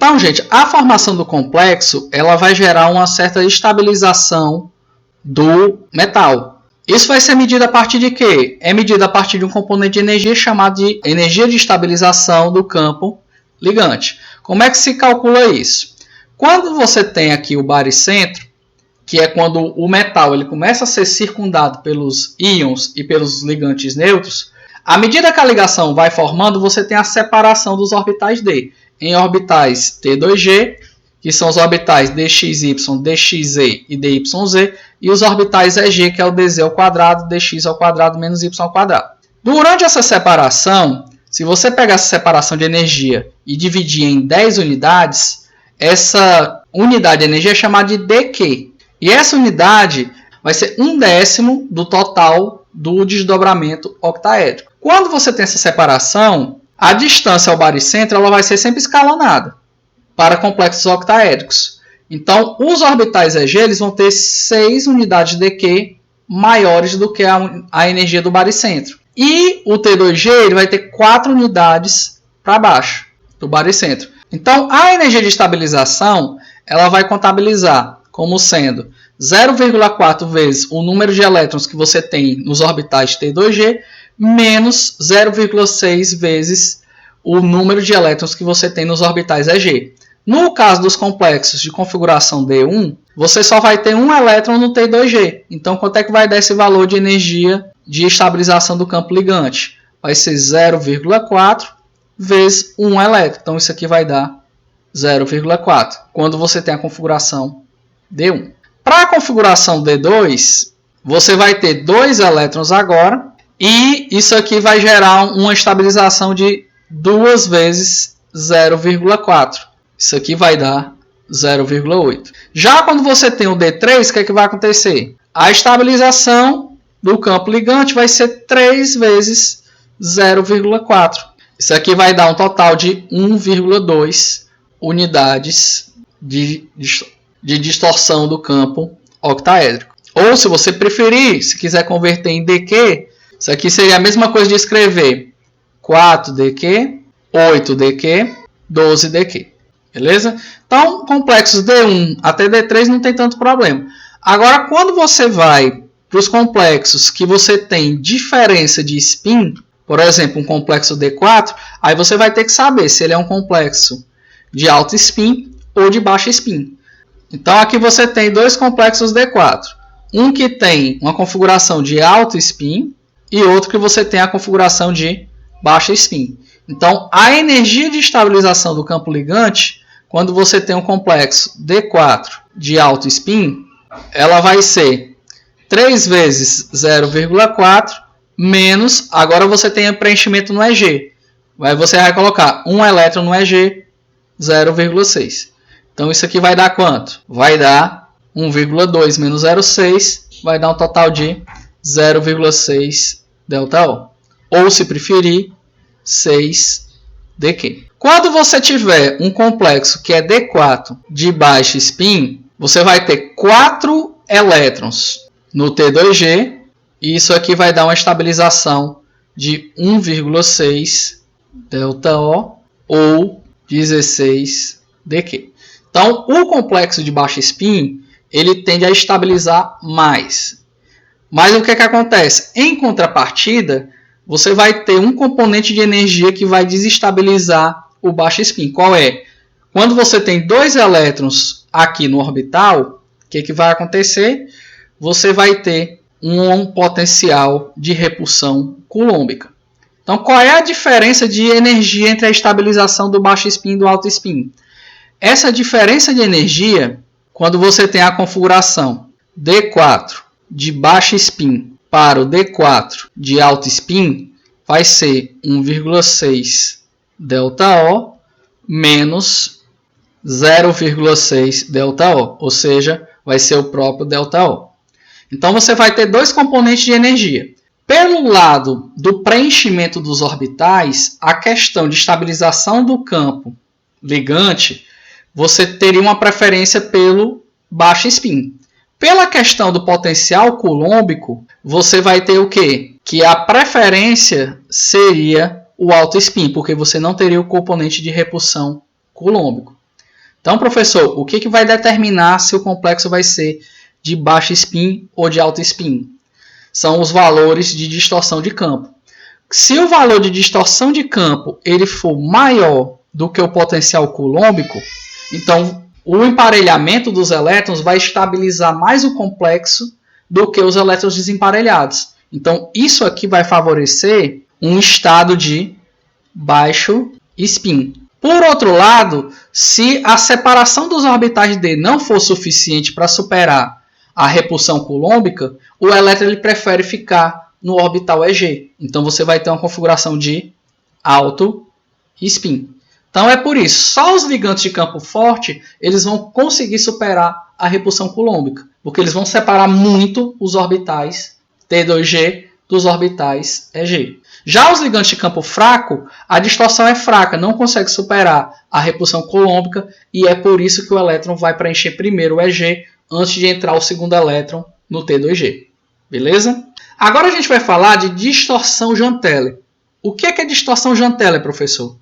Então, gente, a formação do complexo ela vai gerar uma certa estabilização do metal. Isso vai ser medido a partir de quê? É medido a partir de um componente de energia chamado de energia de estabilização do campo ligante. Como é que se calcula isso? Quando você tem aqui o baricentro, que é quando o metal ele começa a ser circundado pelos íons e pelos ligantes neutros, à medida que a ligação vai formando, você tem a separação dos orbitais D em orbitais T2G, que são os orbitais dxy, dxe e dyz, e os orbitais EG, que é o dz ao quadrado, dx ao quadrado menos y ao quadrado. Durante essa separação, se você pegar essa separação de energia e dividir em 10 unidades, essa unidade de energia é chamada de dQ. E essa unidade vai ser 1/10 do total do desdobramento octaédrico. Quando você tem essa separação, a distância ao baricentro ela vai ser sempre escalonada para complexos octaédricos. Então, os orbitais EG eles vão ter 6 unidades de Q maiores do que a energia do baricentro. E o T2G ele vai ter 4 unidades para baixo do baricentro. Então, a energia de estabilização ela vai contabilizar como sendo 0,4 vezes o número de elétrons que você tem nos orbitais T2G menos 0,6 vezes o número de elétrons que você tem nos orbitais EG. No caso dos complexos de configuração D1, você só vai ter um elétron no T2G. Então, quanto é que vai dar esse valor de energia de estabilização do campo ligante? Vai ser 0,4 vezes 1 elétron. Então, isso aqui vai dar 0,4, quando você tem a configuração D1. Para a configuração D2, você vai ter 2 elétrons agora, e isso aqui vai gerar uma estabilização de 2 vezes 0,4. Isso aqui vai dar 0,8. Já quando você tem o D3, o que é que vai acontecer? A estabilização do campo ligante vai ser 3 vezes 0,4. Isso aqui vai dar um total de 1,2 unidades de distorção do campo octaédrico. Ou, se você preferir, se quiser converter em dQ, isso aqui seria a mesma coisa de escrever 4dQ, 8dQ, 12dQ. Beleza? Então, complexos D1 até D3 não tem tanto problema. Agora, quando você vai para os complexos que você tem diferença de spin, por exemplo, um complexo D4, aí você vai ter que saber se ele é um complexo de alto spin ou de baixo spin. Então, aqui você tem 2 complexos D4. Um que tem uma configuração de alto spin e outro que você tem a configuração de baixa spin. Então, a energia de estabilização do campo ligante, quando você tem um complexo D4 de alto spin, ela vai ser 3 vezes 0,4 menos, agora você tem o preenchimento no EG. Aí você vai colocar um elétron no EG, 0,6. Então, isso aqui vai dar quanto? Vai dar 1,2 menos 0,6, vai dar um total de 0,6 ΔO. Ou, se preferir, 6 dQ. Quando você tiver um complexo que é D4 de baixo spin, você vai ter 4 elétrons no T2G, e isso aqui vai dar uma estabilização de 1,6 ΔO ou 16 dQ. Então, o complexo de baixo spin, ele tende a estabilizar mais. Mas o que acontece? Em contrapartida, você vai ter um componente de energia que vai desestabilizar o baixo spin. Qual é? Quando você tem 2 elétrons aqui no orbital, o que vai acontecer? Você vai ter um potencial de repulsão coulombica. Então, qual é a diferença de energia entre a estabilização do baixo spin e do alto spin? Essa diferença de energia, quando você tem a configuração D4 de baixo spin para o D4 de alto spin, vai ser 1,6 ΔO menos 0,6 ΔO, ou seja, vai ser o próprio ΔO. Então, você vai ter 2 componentes de energia. Pelo lado do preenchimento dos orbitais, a questão de estabilização do campo ligante, você teria uma preferência pelo baixo spin. Pela questão do potencial coulombico, você vai ter o quê? Que a preferência seria o alto spin, porque você não teria o componente de repulsão coulombico. Então, professor, o que vai determinar se o complexo vai ser de baixo spin ou de alto spin? São os valores de distorção de campo. Se o valor de distorção de campo ele for maior do que o potencial coulombico, então o emparelhamento dos elétrons vai estabilizar mais o complexo do que os elétrons desemparelhados. Então, isso aqui vai favorecer um estado de baixo spin. Por outro lado, se a separação dos orbitais D não for suficiente para superar a repulsão coulombica, o elétron ele prefere ficar no orbital EG. Então, você vai ter uma configuração de alto spin. Então, é por isso, só os ligantes de campo forte eles vão conseguir superar a repulsão coulombica, porque eles vão separar muito os orbitais T2G dos orbitais EG. Já os ligantes de campo fraco, a distorção é fraca, não consegue superar a repulsão coulombica e é por isso que o elétron vai preencher primeiro o EG antes de entrar o segundo elétron no T2G. Beleza? Agora a gente vai falar de distorção Jahn-Teller. O que é distorção Jahn-Teller, professor?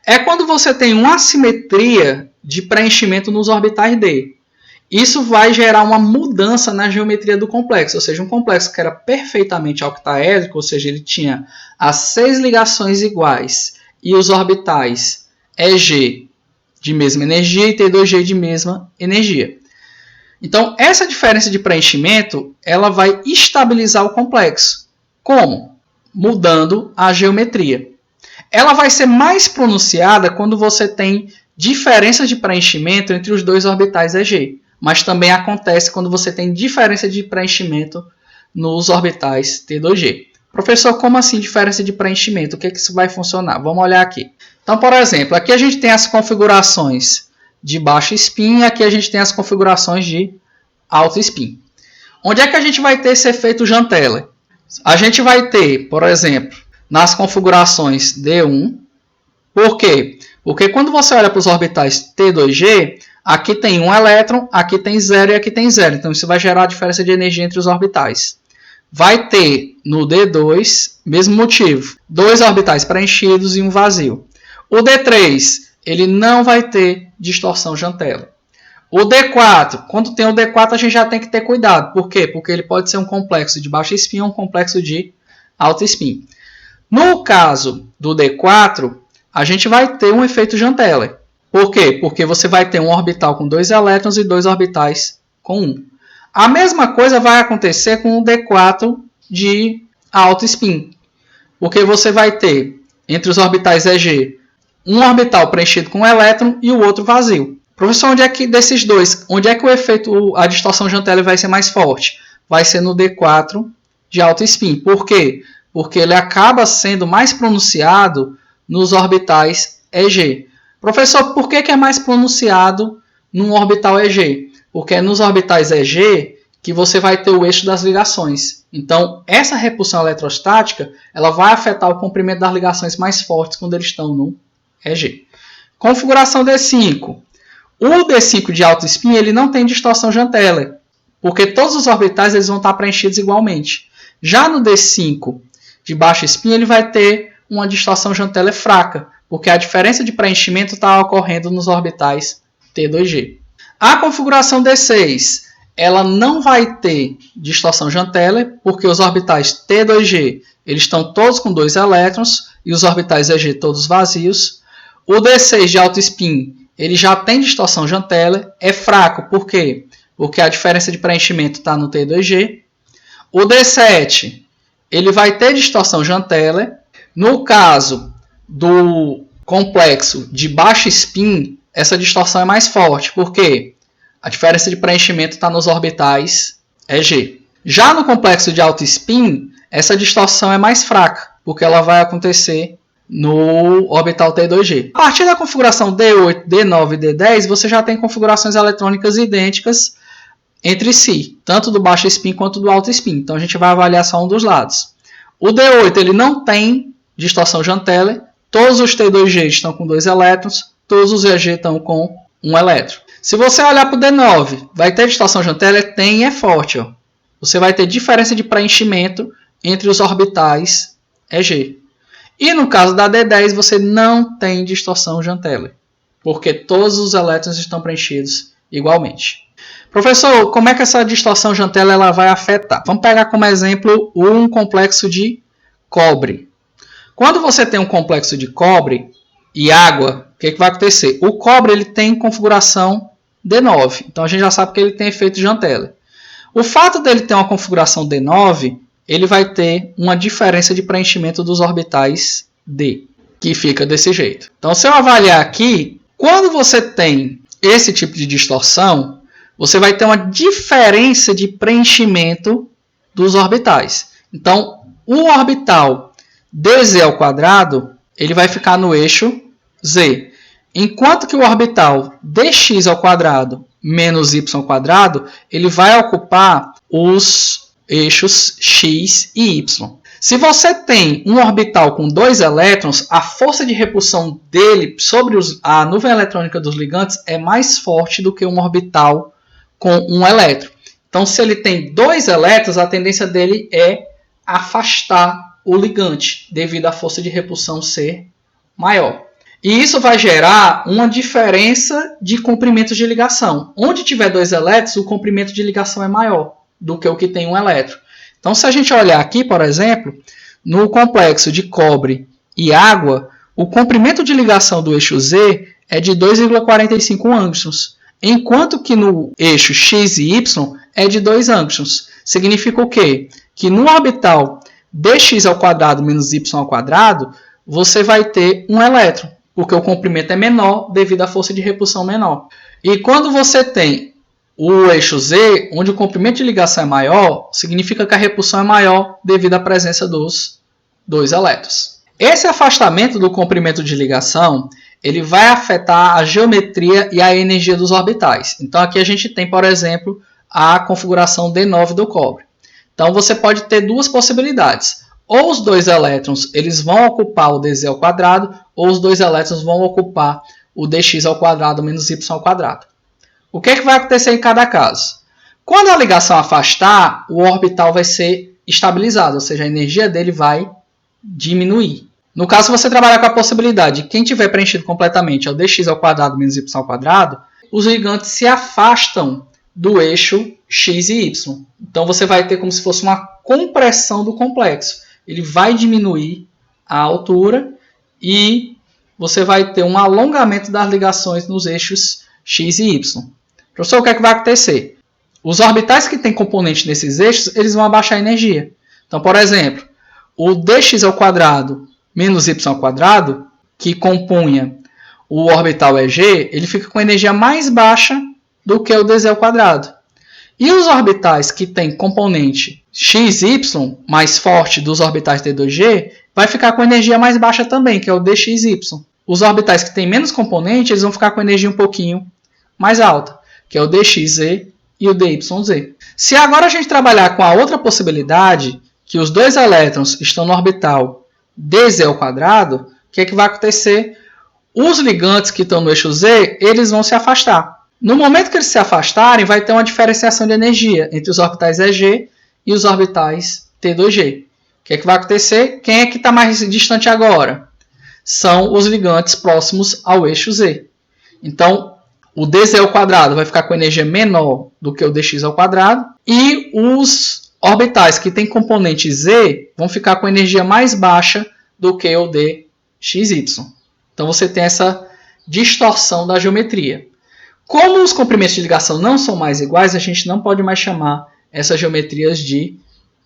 É quando você tem uma assimetria de preenchimento nos orbitais D. Isso vai gerar uma mudança na geometria do complexo, ou seja, um complexo que era perfeitamente octaédrico, ou seja, ele tinha as 6 ligações iguais e os orbitais EG de mesma energia e T2G de mesma energia. Então, essa diferença de preenchimento ela vai estabilizar o complexo. Como? Mudando a geometria. Ela vai ser mais pronunciada quando você tem diferença de preenchimento entre os dois orbitais EG. Mas também acontece quando você tem diferença de preenchimento nos orbitais T2G. Professor, como assim diferença de preenchimento? O que isso vai funcionar? Vamos olhar aqui. Então, por exemplo, aqui a gente tem as configurações de baixo spin e aqui a gente tem as configurações de alto spin. Onde é que a gente vai ter esse efeito Jahn-Teller? A gente vai ter, por exemplo, nas configurações D1. Por quê? Porque quando você olha para os orbitais T2G, aqui tem um elétron, aqui tem 0 e aqui tem 0. Então, isso vai gerar a diferença de energia entre os orbitais. Vai ter no D2, mesmo motivo, 2 orbitais preenchidos e um vazio. O D3, ele não vai ter distorção Jahn-Teller. O D4, quando tem o D4, a gente já tem que ter cuidado. Por quê? Porque ele pode ser um complexo de baixo spin ou um complexo de alto spin. No caso do D4, a gente vai ter um efeito Jahn-Teller. Por quê? Porque você vai ter um orbital com 2 elétrons e 2 orbitais com 1. A mesma coisa vai acontecer com o D4 de alto spin. Porque você vai ter, entre os orbitais EG, um orbital preenchido com um elétron e o outro vazio. Professor, onde é que desses dois, onde é que o efeito, a distorção Jahn-Teller vai ser mais forte? Vai ser no D4 de alto spin. Por quê? Porque ele acaba sendo mais pronunciado nos orbitais EG. Professor, por que é mais pronunciado num orbital EG? Porque é nos orbitais EG que você vai ter o eixo das ligações. Então, essa repulsão eletrostática ela vai afetar o comprimento das ligações mais fortes quando eles estão no EG. Configuração D5. O D5 de alto spin ele não tem distorção Jahn-Teller, porque todos os orbitais eles vão estar preenchidos igualmente. Já no D5 de baixo spin ele vai ter uma distorção Jahn-Teller fraca, porque a diferença de preenchimento está ocorrendo nos orbitais T2G. A configuração D6 ela não vai ter distorção Jahn-Teller, porque os orbitais T2G eles estão todos com 2 elétrons e os orbitais EG todos vazios. O D6 de alto spin ele já tem distorção Jahn-Teller, é fraco. Por quê? Porque a diferença de preenchimento está no T2G. O D7 ele vai ter distorção Jahn-Teller. No caso do complexo de baixo spin, essa distorção é mais forte. Por quê? A diferença de preenchimento está nos orbitais EG. Já no complexo de alto spin, essa distorção é mais fraca, porque ela vai acontecer no orbital T2G. A partir da configuração D8, D9 e D10, você já tem configurações eletrônicas idênticas entre si, tanto do baixo spin quanto do alto spin. Então a gente vai avaliar só um dos lados. O D8 ele não tem distorção Jahn-Teller, todos os T2G estão com 2 elétrons, todos os EG estão com 1 elétron. Se você olhar para o D9, vai ter distorção Jahn-Teller? Tem e é forte. Ó. Você vai ter diferença de preenchimento entre os orbitais EG. E no caso da D10, você não tem distorção Jahn-Teller. porque todos os elétrons estão preenchidos igualmente. Professor, como é que essa distorção Jantella ela vai afetar? Vamos pegar como exemplo um complexo de cobre. Quando você tem um complexo de cobre e água, o que vai acontecer? O cobre ele tem configuração D9, então a gente já sabe que ele tem efeito Jantella. O fato dele ter uma configuração D9, ele vai ter uma diferença de preenchimento dos orbitais D, que fica desse jeito. Então, se eu avaliar aqui, quando você tem esse tipo de distorção, você vai ter uma diferença de preenchimento dos orbitais. Então, o orbital dz ao quadrado, ele vai ficar no eixo z. Enquanto que o orbital dx ao quadrado menos y ao quadrado, ele vai ocupar os eixos x e y. Se você tem um orbital com 2 elétrons, a força de repulsão dele sobre a nuvem eletrônica dos ligantes é mais forte do que um orbital com 1 elétron. Então, se ele tem 2 elétrons, a tendência dele é afastar o ligante, devido à força de repulsão ser maior. E isso vai gerar uma diferença de comprimentos de ligação. Onde tiver 2 elétrons, o comprimento de ligação é maior do que o que tem 1 elétron. Então, se a gente olhar aqui, por exemplo, no complexo de cobre e água, o comprimento de ligação do eixo Z é de 2,45 angstroms, enquanto que no eixo X e Y é de 2 angstroms. Significa o quê? Que no orbital dx ao quadrado menos y ao quadrado, você vai ter 1 elétron, porque o comprimento é menor devido à força de repulsão menor. E quando você tem o eixo Z, onde o comprimento de ligação é maior, significa que a repulsão é maior devido à presença dos 2 elétrons. Esse afastamento do comprimento de ligação, ele vai afetar a geometria e a energia dos orbitais. Então aqui a gente tem, por exemplo, a configuração D9 do cobre. Então você pode ter duas possibilidades. Ou os 2 elétrons eles vão ocupar o dz ao quadrado, ou os 2 elétrons vão ocupar o dx ao quadrado menos y ao quadrado. O que vai acontecer em cada caso? Quando a ligação afastar, o orbital vai ser estabilizado, ou seja, a energia dele vai diminuir. No caso, se você trabalhar com a possibilidade de quem tiver preenchido completamente é o dx ao quadrado menos y ao quadrado, os ligantes se afastam do eixo x e y. Então você vai ter como se fosse uma compressão do complexo. Ele vai diminuir a altura e você vai ter um alongamento das ligações nos eixos x e y. Professor, o que vai acontecer? Os orbitais que têm componente nesses eixos, eles vão abaixar a energia. Então, por exemplo, o dx ao quadrado menos y ao quadrado, que compunha o orbital EG, ele fica com energia mais baixa do que o dz ao quadrado. E os orbitais que têm componente x e y, mais forte dos orbitais T2G, vai ficar com energia mais baixa também, que é o dxy. Os orbitais que têm menos componente, eles vão ficar com energia um pouquinho mais alta, que é o dxz e o dyz. Se agora a gente trabalhar com a outra possibilidade, que os 2 elétrons estão no orbital dz ao quadrado, o que vai acontecer? Os ligantes que estão no eixo Z, eles vão se afastar. No momento que eles se afastarem, vai ter uma diferenciação de energia entre os orbitais EG e os orbitais T2G. O que vai acontecer? Quem é que está mais distante agora? São os ligantes próximos ao eixo Z. Então, o dz ao quadrado vai ficar com energia menor do que o dx ao quadrado e os orbitais que têm componente Z vão ficar com energia mais baixa do que o dxy. Então você tem essa distorção da geometria. Como os comprimentos de ligação não são mais iguais, a gente não pode mais chamar essas geometrias de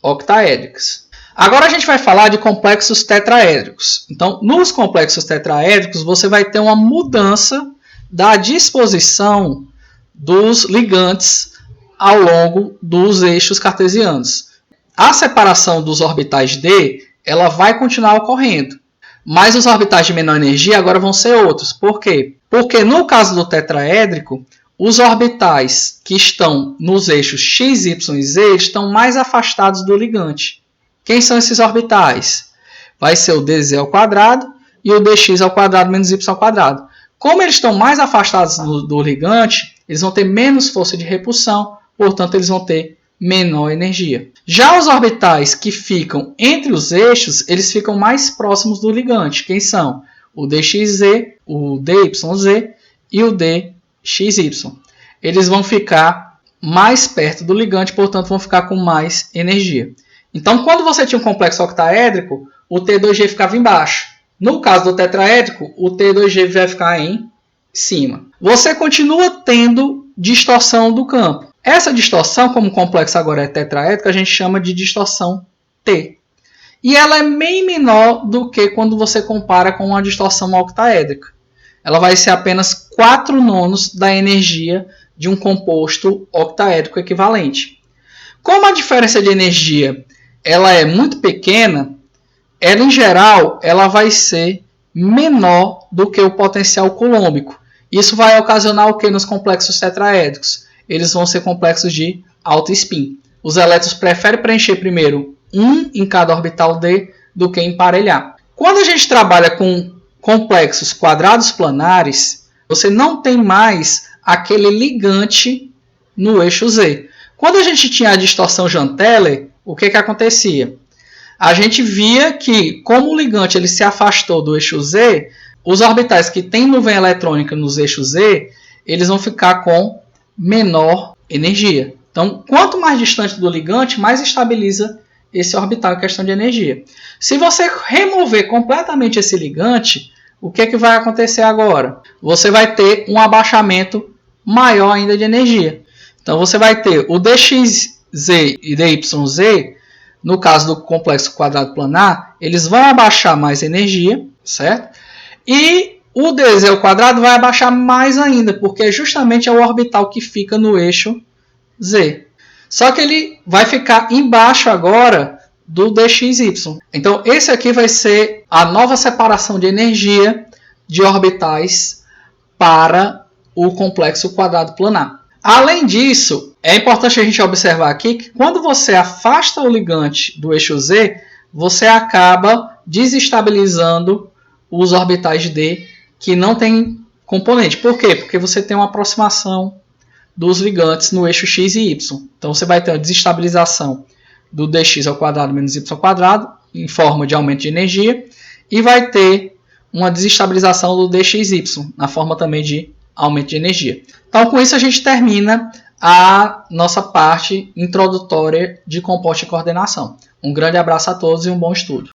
octaédricas. Agora a gente vai falar de complexos tetraédricos. Então, nos complexos tetraédricos, você vai ter uma mudança da disposição dos ligantes ao longo dos eixos cartesianos. A separação dos orbitais D ela vai continuar ocorrendo, mas os orbitais de menor energia agora vão ser outros. Por quê? Porque no caso do tetraédrico, os orbitais que estão nos eixos x, y e z estão mais afastados do ligante. Quem são esses orbitais? Vai ser o dz ao quadrado e o dx ao quadrado menos y ao quadrado. Como eles estão mais afastados do ligante, eles vão ter menos força de repulsão, portanto, eles vão ter menor energia. Já os orbitais que ficam entre os eixos, eles ficam mais próximos do ligante. Quem são? O dxz, o dyz e o DXY. Eles vão ficar mais perto do ligante, portanto vão ficar com mais energia. Então, quando você tinha um complexo octaédrico, o T2G ficava embaixo. No caso do tetraédrico, o T2G vai ficar em cima. Você continua tendo distorção do campo. Essa distorção, como o complexo agora é tetraédrico, a gente chama de distorção T. E ela é bem menor do que quando você compara com uma distorção octaédrica. Ela vai ser apenas 4/9 da energia de um composto octaédrico equivalente. Como a diferença de energia ela é muito pequena, ela, em geral, ela vai ser menor do que o potencial coulombico. Isso vai ocasionar o que nos complexos tetraédricos? Eles vão ser complexos de alto spin. Os elétrons preferem preencher primeiro um em cada orbital D do que emparelhar. Quando a gente trabalha com complexos quadrados planares, você não tem mais aquele ligante no eixo Z. Quando a gente tinha a distorção Jahn-Teller, o que acontecia? A gente via que, como o ligante ele se afastou do eixo Z, os orbitais que têm nuvem eletrônica nos eixos Z, eles vão ficar com menor energia. Então, quanto mais distante do ligante, mais estabiliza esse orbital em questão de energia. Se você remover completamente esse ligante, o que vai acontecer agora? Você vai ter um abaixamento maior ainda de energia. Então, você vai ter o DXZ e DYZ, no caso do complexo quadrado planar, eles vão abaixar mais energia, certo? E o DZ ao quadrado vai abaixar mais ainda, porque justamente é o orbital que fica no eixo Z. Só que ele vai ficar embaixo agora do DXY. Então, esse aqui vai ser a nova separação de energia de orbitais para o complexo quadrado planar. Além disso, é importante a gente observar aqui que quando você afasta o ligante do eixo Z, você acaba desestabilizando os orbitais D que não tem componente. Por quê? Porque você tem uma aproximação dos ligantes no eixo X e Y. Então você vai ter a desestabilização do dx ao quadrado menos y ao quadrado em forma de aumento de energia e vai ter uma desestabilização do dxy na forma também de aumento de energia. Então com isso a gente termina a nossa parte introdutória de composto e coordenação. Um grande abraço a todos e um bom estudo.